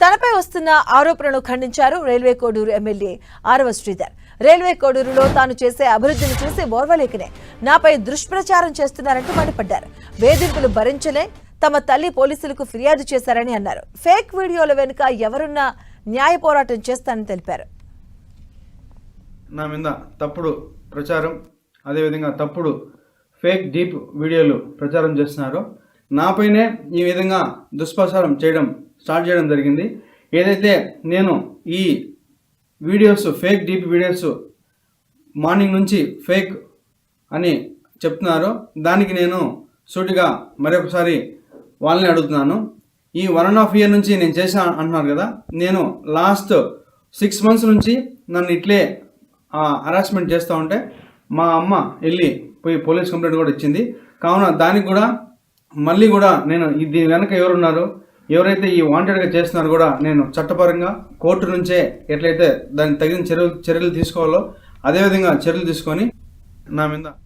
తనపై వస్తున్న ఆరోపణలు ఖండించారు రైల్వే కోడూరు ఎమ్మెల్యే ఆరవ శ్రీధర్. రైల్వే కోడూరులో తాను చేసే అభివృద్ధిని చూసి ఓర్వలేకనే నాపై దుష్ప్రచారం చేస్తున్నారంటూ మండిపడ్డారు. వేధింపులు భరించలే తమ తల్లి పోలీసులకు ఫిర్యాదు చేశారని అన్నారు. ఫేక్ వీడియోల వెనుక ఎవరున్నా న్యాయ పోరాటం చేస్తానని తెలిపారు. నా మీద తప్పుడు ప్రచారం, అదేవిధంగా తప్పుడు ఫేక్ డీప్ వీడియోలు ప్రచారం చేస్తున్నారు. నాపైనే ఈ విధంగా దుష్ప్రచారం స్టార్ట్ చేయడం జరిగింది. ఏదైతే నేను ఈ videos fake deep videos morning నుంచి ఫేక్ అని చెప్తున్నారో దానికి నేను సూటిగా మరొకసారి వాళ్ళని అడుగుతున్నాను. ఈ 1.5 year నుంచి నేను చేసా అంటున్నారు కదా, నేను లాస్ట్ 6 months నుంచి నన్ను ఇట్లే హరాస్మెంట్ చేస్తూ ఉంటే మా అమ్మ వెళ్ళి పోయి పోలీస్ కంప్లైంట్ కూడా ఇచ్చింది. కావున దానికి కూడా మళ్ళీ కూడా నేను దీని వెనక ఎవరున్నారు, ఎవరైతే ఈ వాంటెడ్గా చేస్తున్నారో కూడా నేను చట్టపరంగా కోర్టు నుంచే ఎట్లయితే దానికి తగిన చర్యలు తీసుకోవాలో అదేవిధంగా చర్యలు తీసుకొని నా మీద